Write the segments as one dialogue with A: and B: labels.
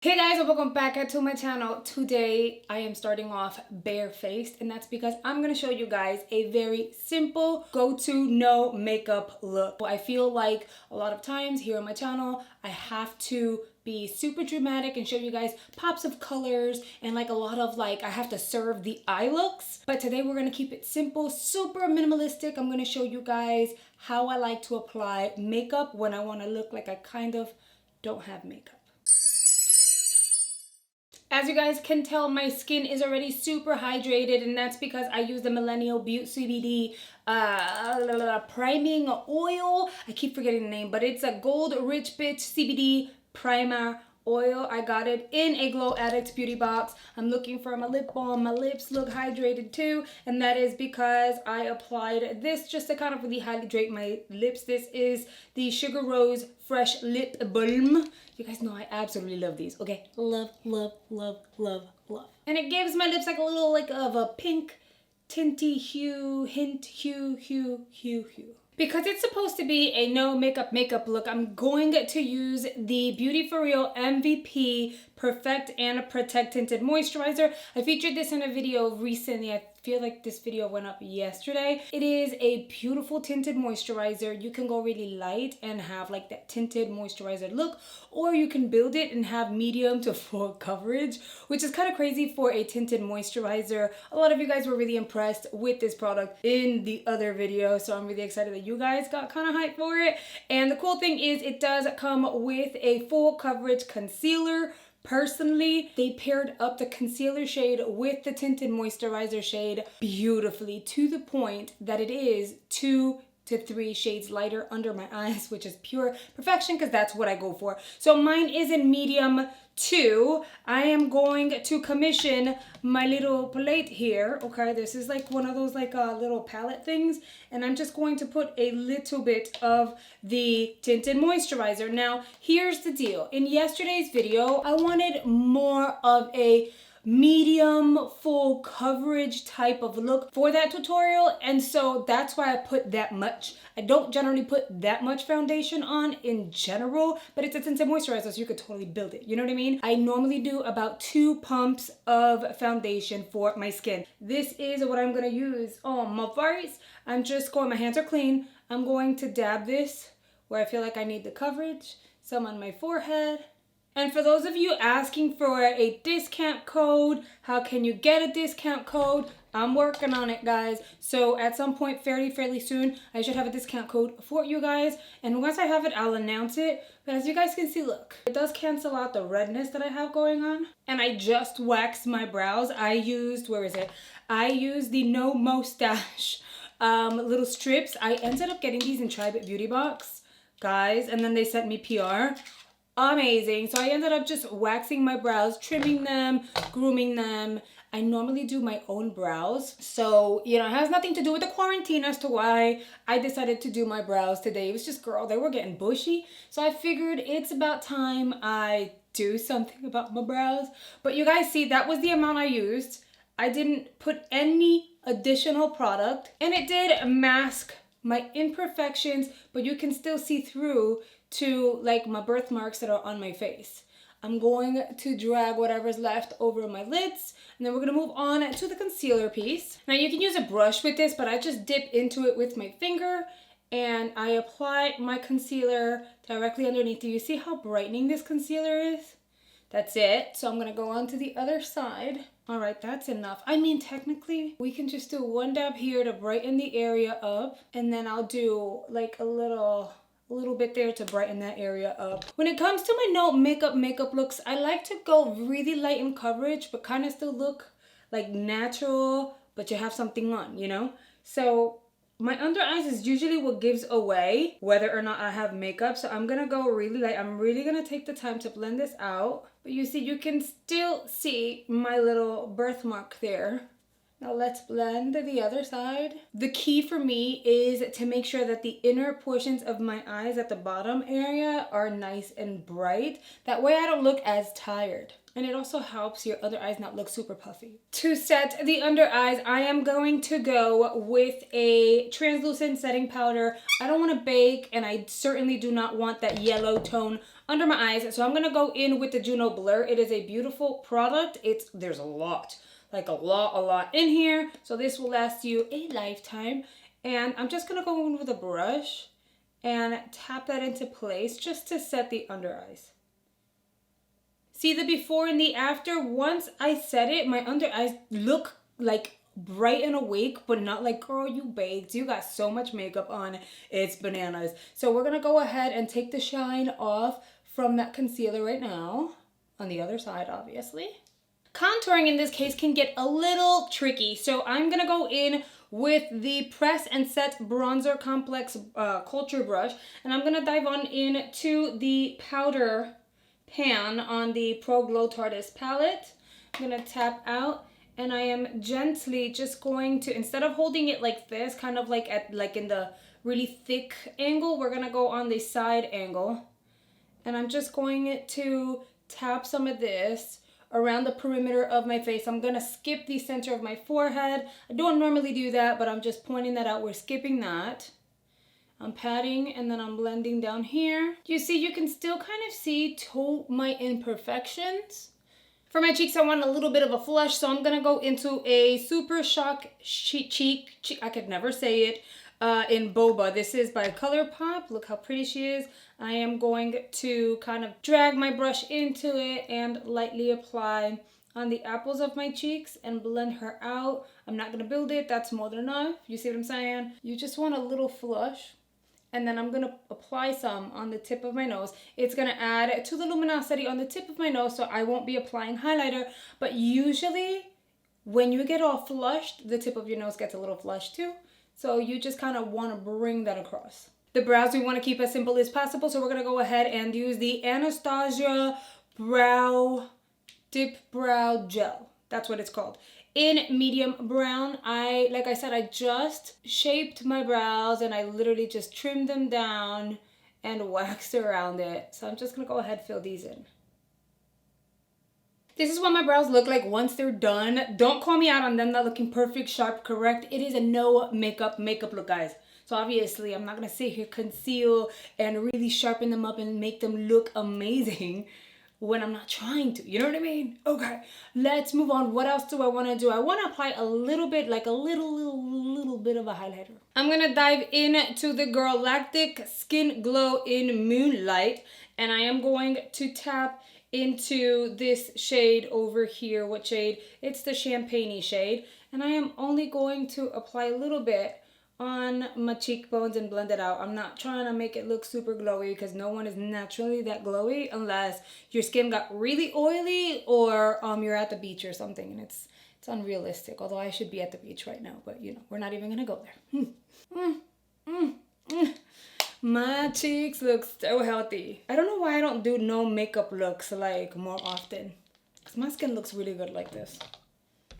A: Hey guys, and welcome back to my channel. Today I am starting off barefaced, and that's because I'm going to show you guys a very simple go-to no makeup look. I feel like a lot of times here on my channel I have to be super dramatic and show you guys pops of colors and like a lot of like I have to serve the eye looks. But today we're going to keep it simple, super minimalistic. I'm going to show you guys how I like to apply makeup when I want to look like I kind of don't have makeup. As you guys can tell, my skin is already super hydrated, and that's because I use the Millennial Beauty CBD priming oil. I keep forgetting the name, but it's a Gold Rich Bitch CBD primer oil. I got it in a Glow Addicts beauty box. I'm looking for my lip balm. My lips look hydrated too, and that is because I applied this just to kind of really hydrate my lips. This is the Sugar Rose Fresh Lip Balm. You guys know I absolutely love these. Okay, love, love, love, love, love. And it gives my lips like a little like of a pink tinty hue, hint hue. Because it's supposed to be a no makeup look, I'm going to use the Beauty For Real MVP Perfect and Protect Tinted Moisturizer. I featured this in a video recently. I feel like this video went up yesterday. It is a beautiful tinted moisturizer. You can go really light and have like that tinted moisturizer look, or you can build it and have medium to full coverage, which is kind of crazy for a tinted moisturizer. A lot of you guys were really impressed with this product in the other video, so I'm really excited that you guys got kind of hyped for it. And the cool thing is it does come with a full coverage concealer. Personally, they paired up the concealer shade with the tinted moisturizer shade beautifully, to the point that it is 2 to 3 shades lighter under my eyes, which is pure perfection because that's what I go for. So mine is in medium 2. I am going to commission my little palette here. Okay, this is like one of those like little palette things, and I'm just going to put a little bit of the tinted moisturizer. Now, here's the deal. In yesterday's video, I wanted more of a medium full coverage type of look for that tutorial, and so that's why I put that much. I don't generally put that much foundation on in general, but it's a tinted moisturizer, so you could totally build it, you know what I mean? I normally do about 2 pumps of foundation for my skin. This is what I'm gonna use on my face. I'm just going, my hands are clean, I'm going to dab this where I feel like I need the coverage, some on my forehead. And for those of you asking for a discount code, how can you get a discount code? I'm working on it, guys. So at some point fairly soon, I should have a discount code for you guys. And once I have it, I'll announce it. But as you guys can see, look, it does cancel out the redness that I have going on. And I just waxed my brows. I used, where is it? I used the No Mustache little strips. I ended up getting these in Tribit Beauty Box, guys. And then they sent me PR. Amazing. So I ended up just waxing my brows, trimming them, grooming them. I normally do my own brows, so you know, it has nothing to do with the quarantine as to why I decided to do my brows today. It was just, girl, they were getting bushy, so I figured it's about time I do something about my brows. But you guys see, that was the amount I used. I didn't put any additional product, and it did mask my imperfections, but you can still see through to like my birthmarks that are on my face. I'm going to drag whatever's left over my lids, and then we're gonna move on to the concealer piece. Now you can use a brush with this, but I just dip into it with my finger and I apply my concealer directly underneath. Do you see how brightening this concealer is? That's it. So I'm gonna go on to the other side. All right, that's enough. I mean, technically, we can just do 1 dab here to brighten the area up, and then I'll do like a little bit there to brighten that area up. When it comes to my no makeup looks, I like to go really light in coverage, but kind of still look like natural, but you have something on, you know? So my under eyes is usually what gives away whether or not I have makeup. So I'm gonna go really light. I'm really gonna take the time to blend this out. But you see, you can still see my little birthmark there. Now let's blend the other side. The key for me is to make sure that the inner portions of my eyes at the bottom area are nice and bright. That way I don't look as tired. And it also helps your under eyes not look super puffy. To set the under eyes, I am going to go with a translucent setting powder. I don't want to bake, and I certainly do not want that yellow tone under my eyes. So I'm going to go in with the Juno Blur. It is a beautiful product. There's a lot, like a lot in here. So this will last you a lifetime. And I'm just going to go in with a brush and tap that into place just to set the under eyes. See the before and the after? Once I set it, my under eyes look like bright and awake, but not like, girl, you baked. You got so much makeup on. It's bananas. So we're going to go ahead and take the shine off from that concealer right now. On the other side, obviously. Contouring in this case can get a little tricky. So I'm going to go in with the Press and Set Bronzer Complex Culture Brush. And I'm going to dive on into the powder pan on the Pro Glow Tarrah palette. I'm going to tap out, and I am gently just going to, instead of holding it like this, kind of like in the really thick angle, we're going to go on the side angle. And I'm just going to tap some of this around the perimeter of my face. I'm going to skip the center of my forehead. I don't normally do that, but I'm just pointing that out. We're skipping that. I'm patting, and then I'm blending down here. You see, you can still kind of see my imperfections. For my cheeks, I want a little bit of a flush, so I'm gonna go into a Super Shock cheek, I could never say it, in Boba. This is by ColourPop. Look how pretty she is. I am going to kind of drag my brush into it and lightly apply on the apples of my cheeks and blend her out. I'm not gonna build it, that's more than enough. You see what I'm saying? You just want a little flush. And then I'm going to apply some on the tip of my nose. It's going to add to the luminosity on the tip of my nose, so I won't be applying highlighter. But usually, when you get all flushed, the tip of your nose gets a little flushed too. So you just kind of want to bring that across. The brows we want to keep as simple as possible, so we're going to go ahead and use the Anastasia Dip Brow Gel. That's what it's called. In medium brown. Like I said, I just shaped my brows and I literally just trimmed them down and waxed around it. So I'm just gonna go ahead and fill these in. This is what my brows look like once they're done. Don't call me out on them not looking perfect, sharp, correct. It is a no makeup look, guys. So obviously I'm not gonna sit here, conceal, and really sharpen them up and make them look amazing when I'm not trying to, you know what I mean? Okay, let's move on. What else do I want to do? I want to apply a little bit, like a little bit of a highlighter. I'm going to dive into the Galactic Skin Glow in Moonlight, and I am going to tap into this shade over here. What shade? It's the Champagne-y shade, and I am only going to apply a little bit on my cheekbones and blend it out. I'm not trying to make it look super glowy because no one is naturally that glowy unless your skin got really oily or you're at the beach or something, and it's unrealistic. Although I should be at the beach right now, but you know, we're not even gonna go there. My cheeks look so healthy. I don't know why I don't do no makeup looks like more often, because my skin looks really good like this.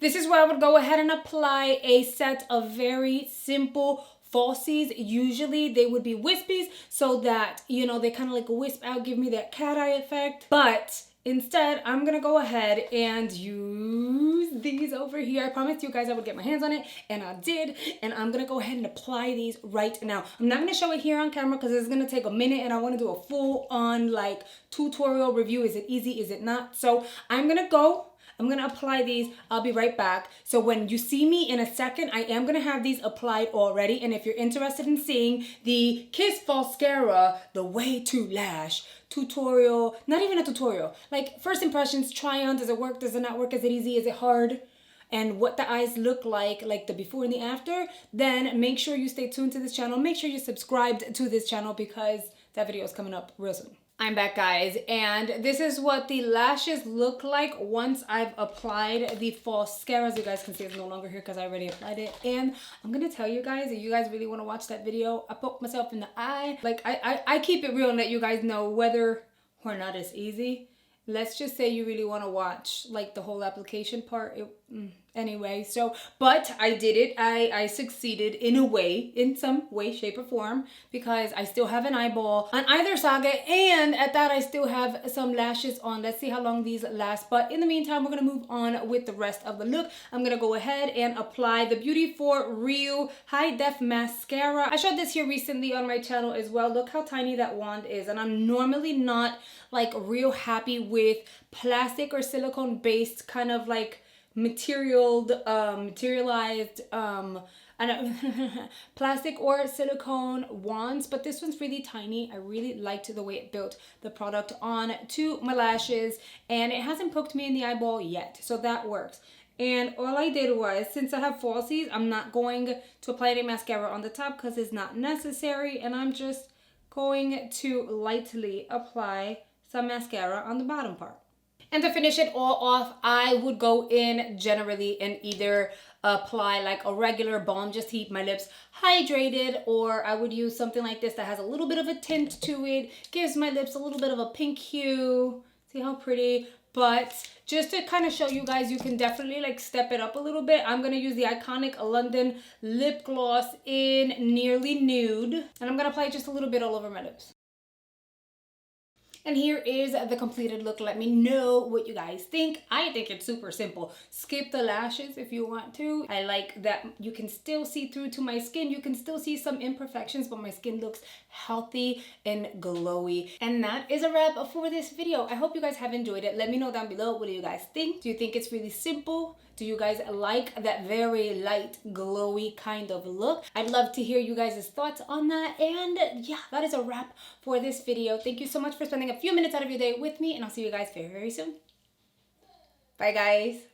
A: This is where I would go ahead and apply a set of very simple falsies. Usually they would be wispies so that, you know, they kind of like wisp out, give me that cat eye effect. But instead, I'm going to go ahead and use these over here. I promised you guys I would get my hands on it, and I did. And I'm going to go ahead and apply these right now. I'm not going to show it here on camera because it's going to take a minute, and I want to do a full-on like tutorial review. Is it easy? Is it not? So I'm going to apply these. I'll be right back. So when you see me in a second, I am going to have these applied already. And if you're interested in seeing the Kiss Falscara, the Way to Lash tutorial, not even a tutorial, like first impressions, try on, does it work, does it not work, is it easy, is it hard, and what the eyes look like the before and the after, then make sure you stay tuned to this channel. Make sure you're subscribed to this channel because that video is coming up real soon. I'm back, guys, and this is what the lashes look like once I've applied the Falscara. As you guys can see, it's no longer here because I already applied it. And I'm gonna tell you guys, if you guys really want to watch that video, I poked myself in the eye. Like I keep it real and let you guys know whether or not it's easy. Let's just say you really want to watch like the whole application part. Anyway, so, but I did it. I succeeded in a way, in some way, shape, or form, because I still have an eyeball on either socket, and at that I still have some lashes on. Let's see how long these last, but in the meantime, we're gonna move on with the rest of the look. I'm gonna go ahead and apply the Beauty For Real High Def Mascara. I showed this here recently on my channel as well. Look how tiny that wand is, and I'm normally not like real happy with plastic or silicone based kind of like materialized plastic or silicone wands, but this one's really tiny. I really liked the way it built the product on to my lashes, and it hasn't poked me in the eyeball yet, so that works. And all I did was, since I have falsies, I'm not going to apply any mascara on the top because it's not necessary, and I'm just going to lightly apply some mascara on the bottom part. And to finish it all off, I would go in generally and either apply like a regular balm just to keep my lips hydrated, or I would use something like this that has a little bit of a tint to it, gives my lips a little bit of a pink hue. See how pretty? But just to kind of show you guys, you can definitely like step it up a little bit. I'm going to use the iconic London lip gloss in Nearly Nude, and I'm going to apply just a little bit all over my lips. And here is the completed look. Let me know what you guys think. I think it's super simple. Skip the lashes if you want to. I like that you can still see through to my skin. You can still see some imperfections, but my skin looks healthy and glowy. And that is a wrap for this video. I hope you guys have enjoyed it. Let me know down below, what do you guys think? Do you think it's really simple? Do you guys like that very light, glowy kind of look? I'd love to hear you guys' thoughts on that. And yeah, that is a wrap for this video. Thank you so much for spending a few minutes out of your day with me, and I'll see you guys very, very soon. Bye, guys.